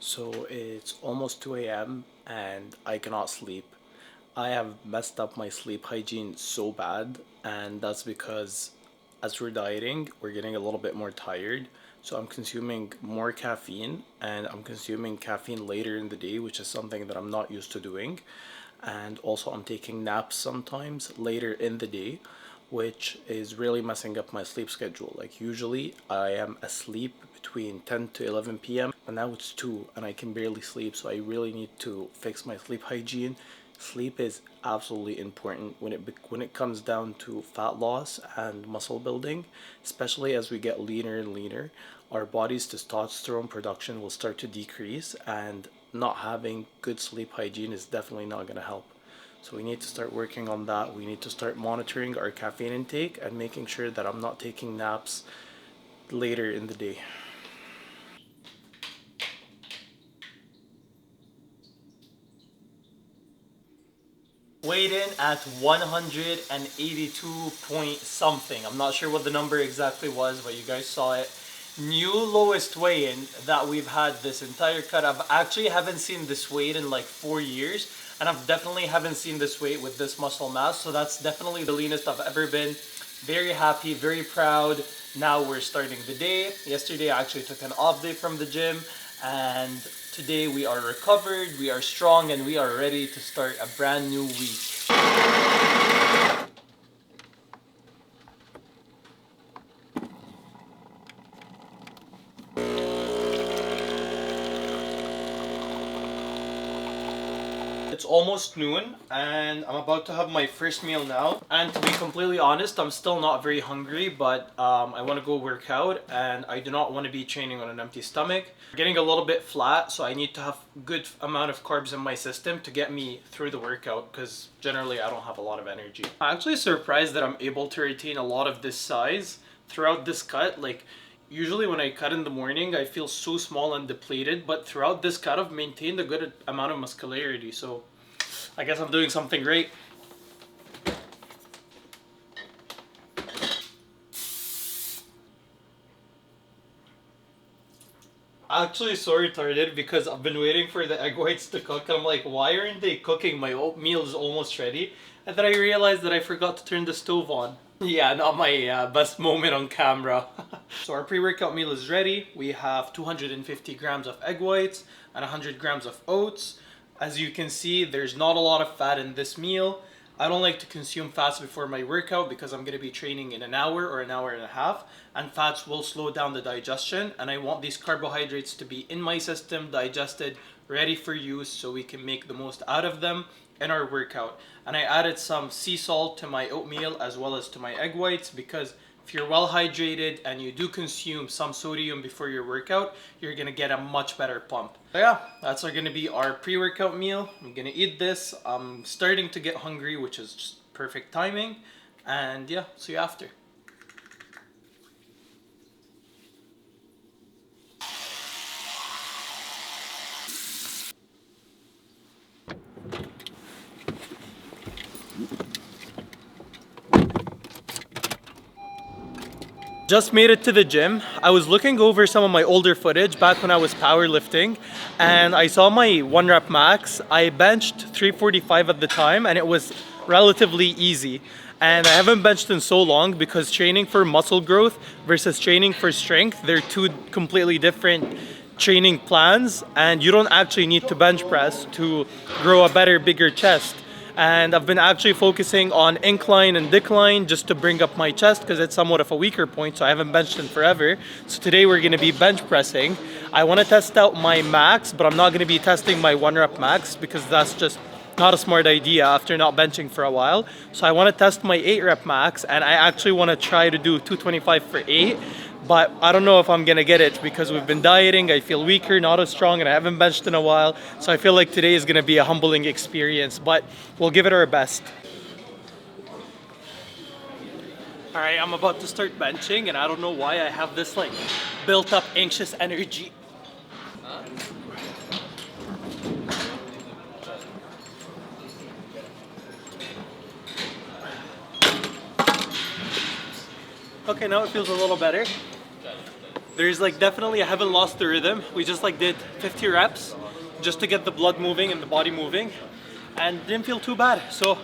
So it's almost 2 a.m. and I cannot sleep. I have messed up my sleep hygiene so bad, and that's because as we're dieting, we're getting a little bit more tired. So I'm consuming more caffeine, and I'm consuming caffeine later in the day, which is something that I'm not used to doing. And also, I'm taking naps sometimes later in the day, which is really messing up my sleep schedule. Like, usually, I am asleep between 10 to 11 p.m., but now it's 2 and I can barely sleep. So I really need to fix my sleep hygiene. Sleep is absolutely important when it comes down to fat loss and muscle building, especially as we get leaner and leaner. Our body's testosterone production will start to decrease, and not having good sleep hygiene is definitely not going to help. So we need to start working on that. We need to start monitoring our caffeine intake and making sure that I'm not taking naps later in the day. Weighed in at 182 point something. I'm not sure what the number exactly was, but you guys saw it. New lowest weigh-in that we've had this entire cut. I've actually haven't seen this weight in like 4 years, and I've definitely haven't seen this weight with this muscle mass. So that's definitely the leanest I've ever been. Very happy, very proud. Now we're starting the day. Yesterday I actually took an off day from the gym, and today we are recovered, we are strong, and we are ready to start a brand new week. It's almost noon and I'm about to have my first meal now, and to be completely honest, I'm still not very hungry, but I want to go work out and I do not want to be training on an empty stomach. I'm getting a little bit flat, so I need to have good amount of carbs in my system to get me through the workout, because generally I don't have a lot of energy. I'm actually surprised that I'm able to retain a lot of this size throughout this cut. Like, usually when I cut in the morning, I feel so small and depleted, but throughout this cut, I've maintained a good amount of muscularity, so I guess I'm doing something great. Actually so retarded, because I've been waiting for the egg whites to cook and I'm like, why aren't they cooking? My oatmeal is almost ready. And then I realized that I forgot to turn the stove on. Yeah, not my best moment on camera. So our pre-workout meal is ready. We have 250 grams of egg whites and 100 grams of oats. As you can see, there's not a lot of fat in this meal. I don't like to consume fats before my workout because I'm going to be training in an hour or an hour and a half, and fats will slow down the digestion, and I want these carbohydrates to be in my system, digested, ready for use, so we can make the most out of them in our workout. And I added some sea salt to my oatmeal as well as to my egg whites, because if you're well hydrated and you do consume some sodium before your workout, you're gonna get a much better pump. So yeah, that's gonna be our pre-workout meal. I'm gonna eat this. I'm starting to get hungry, which is just perfect timing. And yeah, see you after. Just made it to the gym. I was looking over some of my older footage back when I was powerlifting, and I saw my 1 rep max. I benched 345 at the time, and it was relatively easy. And I haven't benched in so long, because training for muscle growth versus training for strength, they're two completely different training plans, and you don't actually need to bench press to grow a better, bigger chest. And I've been actually focusing on incline and decline just to bring up my chest, because it's somewhat of a weaker point, so I haven't benched in forever. So today we're going to be bench pressing. I want to test out my max, but I'm not going to be testing my 1 rep max, because that's just not a smart idea after not benching for a while. So I want to test my 8 rep max, and I actually want to try to do 225 for 8. But I don't know if I'm gonna get it, because we've been dieting. I feel weaker, not as strong, and I haven't benched in a while. So I feel like today is gonna be a humbling experience, but we'll give it our best. All right, I'm about to start benching, and I don't know why I have this like built up anxious energy. Okay, now it feels a little better. There's like definitely, I haven't lost the rhythm. We just like did 50 reps just to get the blood moving and the body moving, and didn't feel too bad. So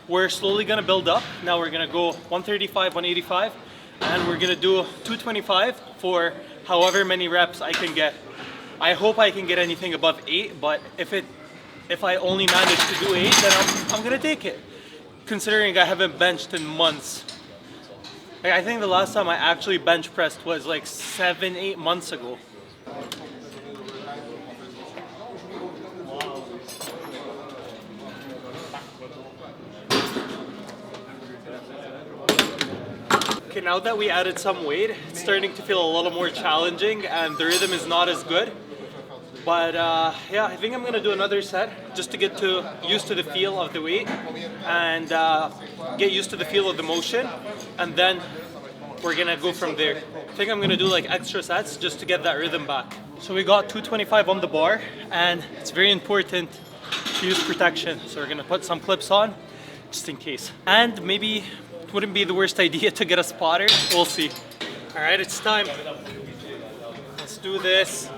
we're slowly gonna build up. Now we're gonna go 135, 185, and we're gonna do 225 for however many reps I can get. I hope I can get anything above 8, but if I only manage to do 8, then I'm gonna take it. Considering I haven't benched in months. Like, I think the last time I actually bench pressed was like 7-8 months ago. Okay, now that we added some weight, it's starting to feel a little more challenging and the rhythm is not as good. But yeah, I think I'm gonna do another set just to get used to the feel of the weight and get used to the feel of the motion, and then we're gonna go from there. I think I'm gonna do like extra sets just to get that rhythm back. So we got 225 on the bar, and it's very important to use protection. So we're gonna put some clips on just in case. And maybe it wouldn't be the worst idea to get a spotter. We'll see. All right, it's time. Let's do this.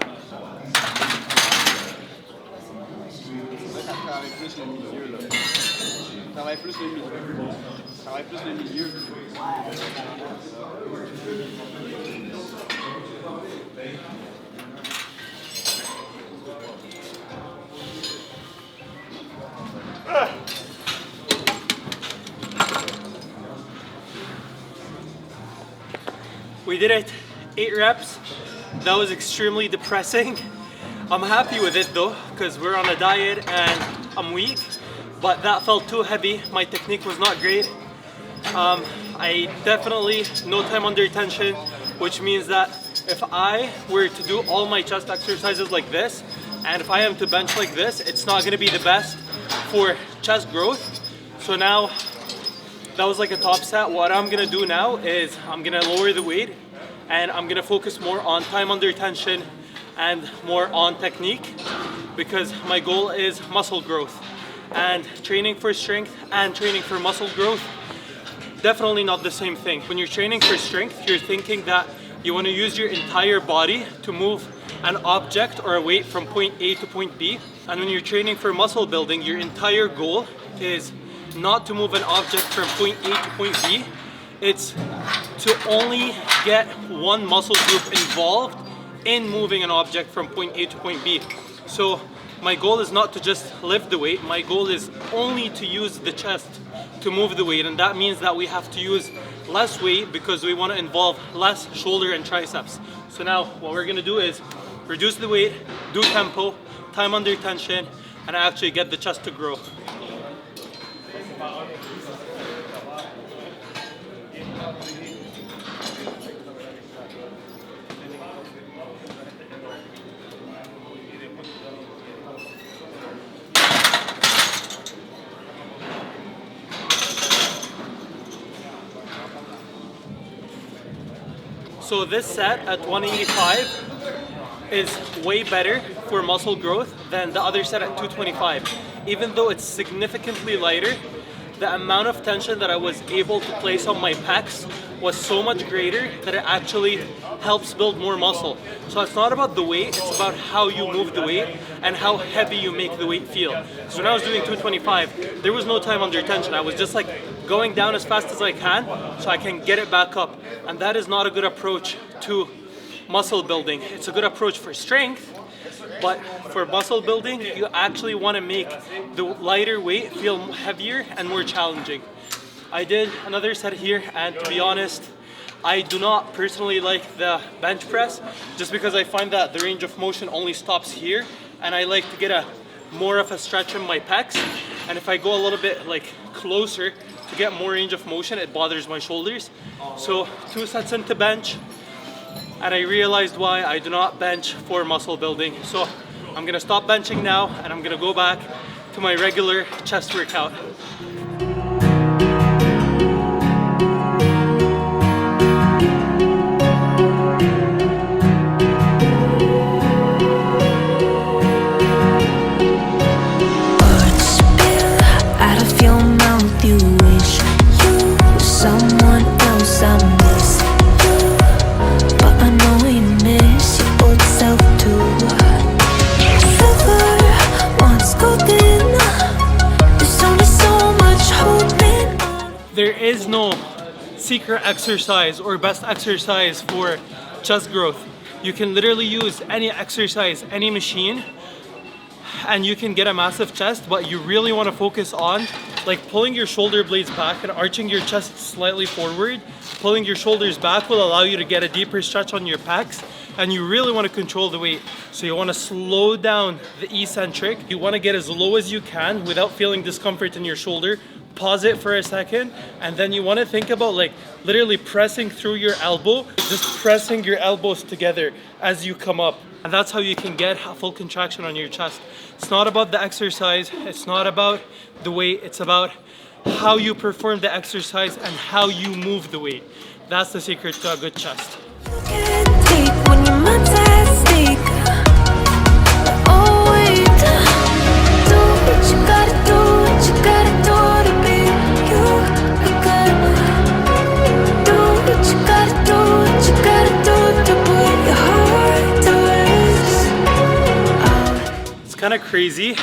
We did it, 8 reps. That was extremely depressing. I'm happy with it though, because we're on a diet and I'm weak, but that felt too heavy. My technique was not great. I definitely no time under tension, which means that if I were to do all my chest exercises like this, and if I am to bench like this, it's not gonna be the best for chest growth. So now, that was like a top set. What I'm gonna do now is I'm gonna lower the weight and I'm gonna focus more on time under tension and more on technique, because my goal is muscle growth. And training for strength and training for muscle growth, definitely not the same thing. When you're training for strength, you're thinking that you want to use your entire body to move an object or a weight from point A to point B. And when you're training for muscle building, your entire goal is not to move an object from point A to point B. It's to only get one muscle group involved in moving an object from point A to point B. So my goal is not to just lift the weight. My goal is only to use the chest to move the weight, and that means that we have to use less weight because we want to involve less shoulder and triceps. So now what we're gonna do is reduce the weight, do tempo, time under tension, and actually get the chest to grow. So this set at 185 is way better for muscle growth than the other set at 225. Even though it's significantly lighter, the amount of tension that I was able to place on my pecs was so much greater that it actually helps build more muscle. So it's not about the weight, it's about how you move the weight and how heavy you make the weight feel. So when I was doing 225, there was no time under tension. I was just like going down as fast as I can so I can get it back up. And that is not a good approach to muscle building. It's a good approach for strength, but for muscle building, you actually want to make the lighter weight feel heavier and more challenging. I did another set here, and to be honest, I do not personally like the bench press just because I find that the range of motion only stops here, and I like to get more of a stretch in my pecs. And if I go a little bit like closer to get more range of motion, it bothers my shoulders. So 2 sets into bench, and I realized why I do not bench for muscle building. So I'm gonna stop benching now, and I'm gonna go back to my regular chest workout. Someone else I miss, but I know we miss. secret exercise or best exercise for chest growth. You can literally use any exercise, any machine, and you can get a massive chest, but you really want to focus on like pulling your shoulder blades back and arching your chest slightly forward. Pulling your shoulders back will allow you to get a deeper stretch on your pecs, and you really want to control the weight. So you want to slow down the eccentric. You want to get as low as you can without feeling discomfort in your shoulder. Pause it for a second, and then you want to think about like literally pressing through your elbow, just pressing your elbows together as you come up. And that's how you can get a full contraction on your chest. It's not about the exercise, it's not about the weight, it's about how you perform the exercise and how you move the weight. That's the secret to a good chest. Kind of crazy.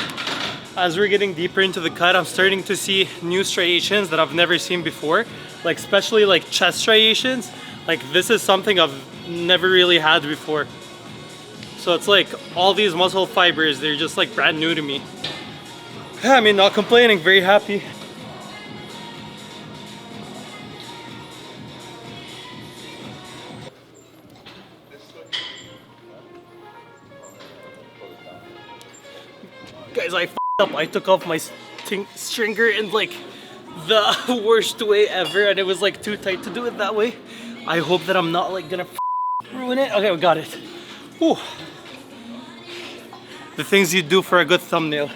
As we're getting deeper into the cut, I'm starting to see new striations that I've never seen before, like especially like chest striations. Like this is something I've never really had before. So it's like all these muscle fibers, they're just like brand new to me. I mean, not complaining, very happy. Guys, I f***ed up. I took off my stringer in like the worst way ever, and it was like too tight to do it that way. I hope that I'm not like gonna ruin it. Okay, we got it. Whew. The things you do for a good thumbnail.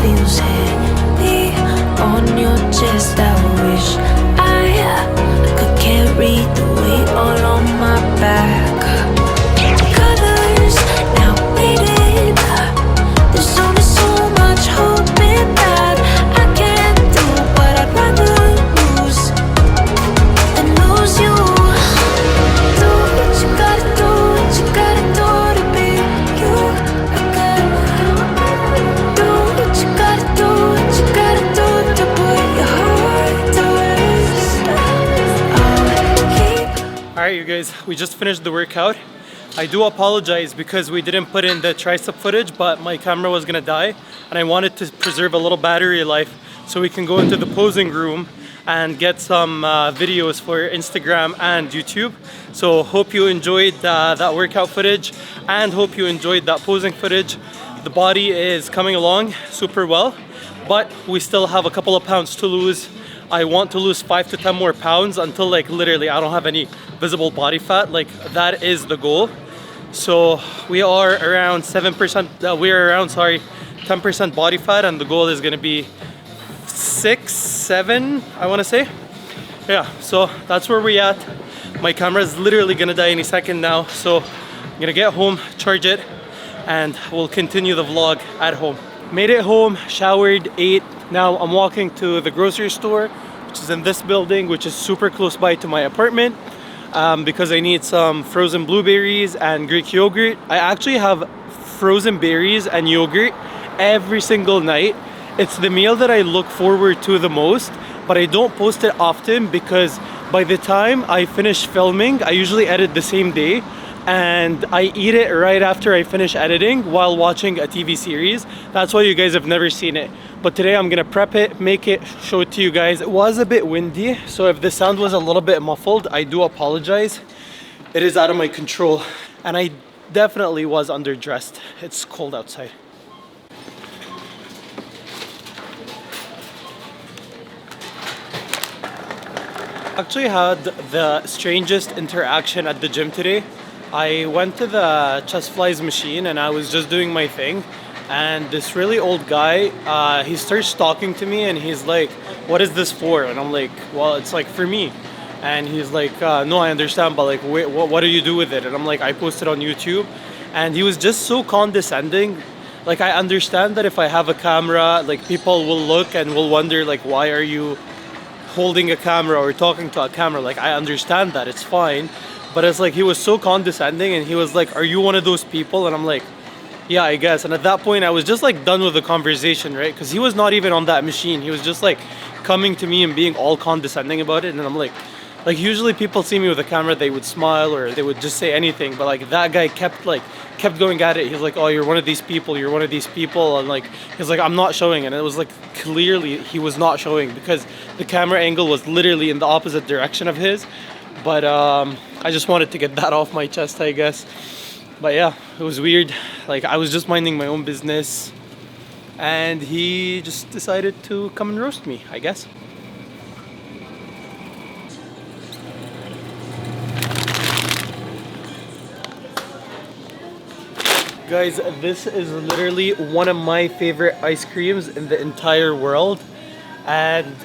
Feels heavy on your chest. I wish I could carry the weight all on my back. Colors now faded. There's only so much hoping that I can do, but I'd rather lose than lose you. Do what you gotta do, what you gotta do to be you. I gotta do what you gotta do, what you gotta do to put your heart to rest. Alright, you guys, we just finished the workout. I do apologize because we didn't put in the tricep footage, but my camera was gonna die and I wanted to preserve a little battery life so we can go into the posing room and get some videos for Instagram and YouTube. So hope you enjoyed that workout footage and hope you enjoyed that posing footage. The body is coming along super well, but we still have a couple of pounds to lose. I want to lose 5 to 10 more pounds until like literally I don't have any visible body fat. Like that is the goal. So we are around 7%, we're around 10% body fat, and the goal is gonna be 6, 7, I wanna say. Yeah, so that's where we at. My camera is literally gonna die any second now. So I'm gonna get home, charge it, and we'll continue the vlog at home. Made it home, showered, ate. Now I'm walking to the grocery store, which is in this building, which is super close by to my apartment, because I need some frozen blueberries and Greek yogurt. I actually have frozen berries and yogurt every single night. It's the meal that I look forward to the most, but I don't post it often because by the time I finish filming, I usually edit the same day, and I eat it right after I finish editing while watching a TV series. That's why you guys have never seen it. But today I'm gonna prep it, make it, show it to you guys. It was a bit windy, so if the sound was a little bit muffled, I do apologize. it is out of my control. And I definitely was underdressed. It's cold outside. Actually had the strangest interaction at the gym today. I went to the chest flies machine and I was just doing my thing, and this really old guy, he starts talking to me and he's like, "What is this for?" And I'm like, "Well, it's like for me." And he's like, "No, I understand, but like, wait, what do you do with it?" And I'm like, "I post it on YouTube." And he was just so condescending. Like, I understand that if I have a camera, like, people will look and will wonder, like, why are you holding a camera or talking to a camera? Like, I understand that, it's fine. But it's like, he was so condescending and he was like, "Are you one of those people?" And I'm like, "Yeah, I guess." And at that point I was just like done with the conversation, right? Because he was not even on that machine. He was just like coming to me and being all condescending about it. And I'm like usually people see me with a camera, they would smile or they would just say anything, but like that guy kept going at it. He's like, "Oh, you're one of these people, you're one of these people." And like, he's like, "I'm not showing." And it was like, clearly he was not showing because the camera angle was literally in the opposite direction of his. But I just wanted to get that off my chest, I guess. But yeah, it was weird. Like, I was just minding my own business and he just decided to come and roast me, I guess. Guys, this is literally one of my favorite ice creams in the entire world, and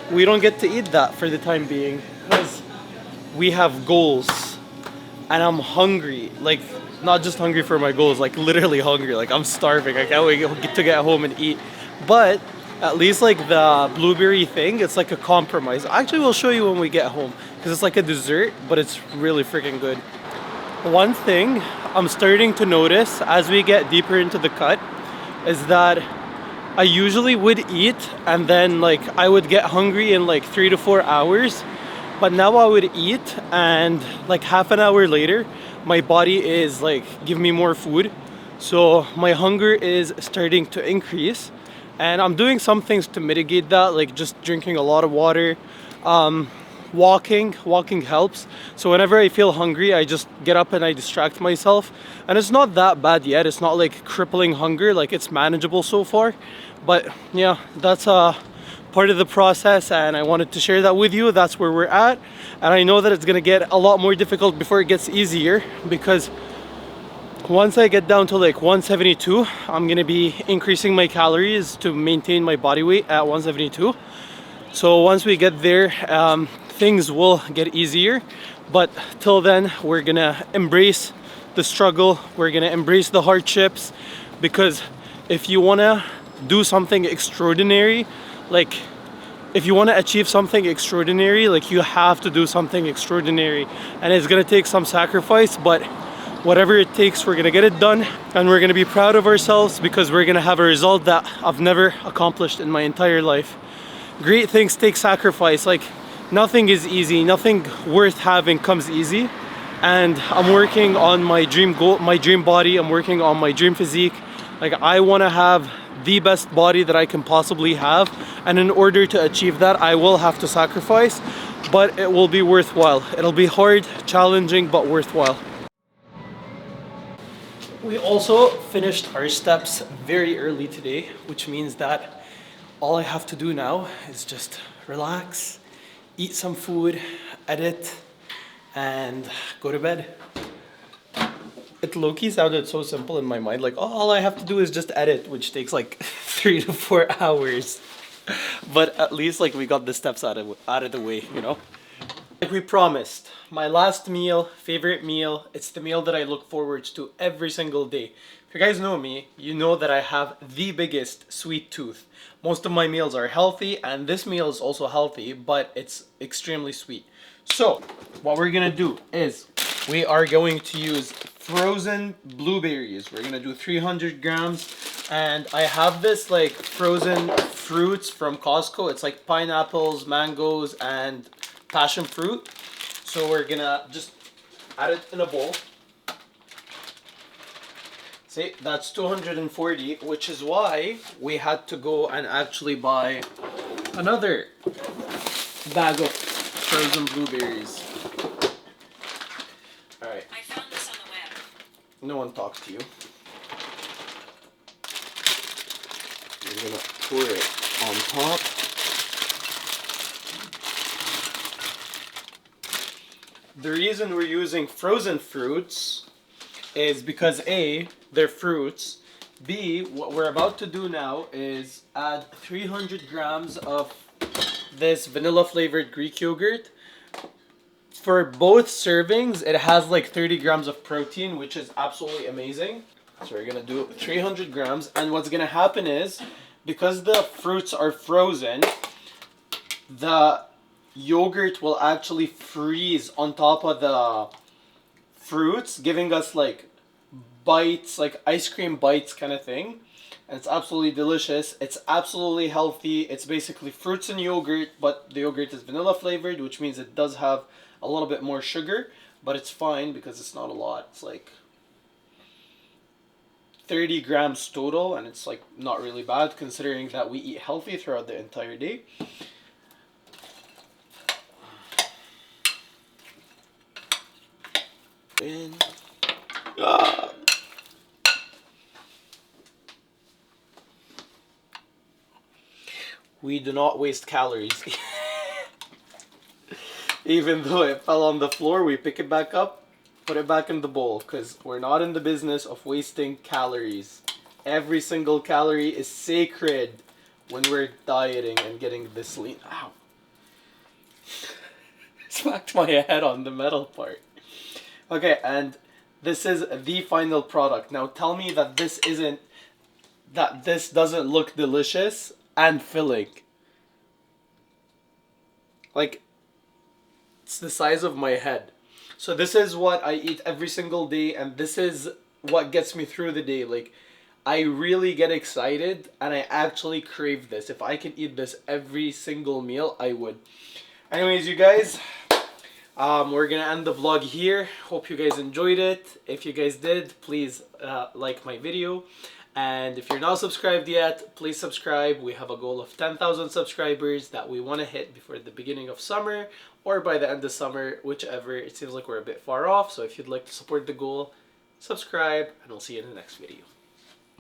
we don't get to eat that for the time being because we have goals and I'm hungry. Like, not just hungry for my goals, like literally hungry. Like, I'm starving. I can't wait to get home and eat. But at least like the blueberry thing, it's like a compromise. Actually, we'll show you when we get home because it's like a dessert, but it's really freaking good. One thing I'm starting to notice as we get deeper into the cut is that I usually would eat and then like I would get hungry in like 3 to 4 hours, but now I would eat and like half an hour later my body is like, give me more food. So my hunger is starting to increase, and I'm doing some things to mitigate that, like just drinking a lot of water. Walking helps. So whenever I feel hungry, I just get up and I distract myself, and it's not that bad yet. It's not like crippling hunger, like it's manageable so far. But yeah, that's part of the process, and I wanted to share that with you. That's where we're at, and I know that it's gonna get a lot more difficult before it gets easier, because once I get down to like 172, I'm gonna be increasing my calories to maintain my body weight at 172. So once we get there, things will get easier. But till then, we're gonna embrace the struggle. We're gonna embrace the hardships, because if you wanna do something extraordinary, like if you wanna achieve something extraordinary, like you have to do something extraordinary, and it's gonna take some sacrifice, but whatever it takes, we're gonna get it done, and we're gonna be proud of ourselves because we're gonna have a result that I've never accomplished in my entire life. Great things take sacrifice. Like, nothing is easy, nothing worth having comes easy, and I'm working on my dream goal, my dream body. I'm working on my dream physique. Like, I want to have the best body that I can possibly have, and in order to achieve that, I will have to sacrifice, but it will be worthwhile. It'll be hard, challenging, but worthwhile. We also finished our steps very early today, which means that all I have to do now is just relax, eat some food, edit, and go to bed. It low-key sounded so simple in my mind, like, oh, all I have to do is just edit, which takes like 3 to 4 hours. But at least like we got the steps out of the way, you know? Like we promised, my last meal, favorite meal, it's the meal that I look forward to every single day. If you guys know me, you know that I have the biggest sweet tooth. Most of my meals are healthy, and this meal is also healthy, but it's extremely sweet. So what we're gonna do is we are going to use frozen blueberries. We're gonna do 300 grams, and I have this like frozen fruits from Costco. It's like pineapples, mangoes, and passion fruit. So we're gonna just add it in a bowl. See, that's 240, which is why we had to go and actually buy another bag of frozen blueberries. No one talks to you. We're gonna pour it on top. The reason we're using frozen fruits is because A, they're fruits. B, what we're about to do now is add 300 grams of this vanilla flavored Greek yogurt. For both servings, it has like 30 grams of protein, which is absolutely amazing. So we're gonna do 300 grams, and what's gonna happen is, because the fruits are frozen, the yogurt will actually freeze on top of the fruits, giving us like bites, like ice cream bites kind of thing. And it's absolutely delicious. It's absolutely healthy. It's basically fruits and yogurt, but the yogurt is vanilla flavored, which means it does have a little bit more sugar, but it's fine because it's not a lot. It's like 30 grams total, and it's like not really bad considering that we eat healthy throughout the entire day. In. Ah. We do not waste calories. Even though it fell on the floor, we pick it back up, put it back in the bowl, because we're not in the business of wasting calories. Every single calorie is sacred when we're dieting and getting this lean. Ow. Smacked my head on the metal part. Okay, and this is the final product. Now tell me that this doesn't look delicious and filling. Like, it's the size of my head. So this is what I eat every single day, and this is what gets me through the day. Like, I really get excited and I actually crave this. If I could eat this every single meal, I would. Anyways, you guys, we're gonna end the vlog here. Hope you guys enjoyed it. If you guys did, please like my video. And if you're not subscribed yet, please subscribe. We have a goal of 10,000 subscribers that we want to hit before the beginning of summer or by the end of summer, whichever. It seems like we're a bit far off. So if you'd like to support the goal, subscribe, and we'll see you in the next video.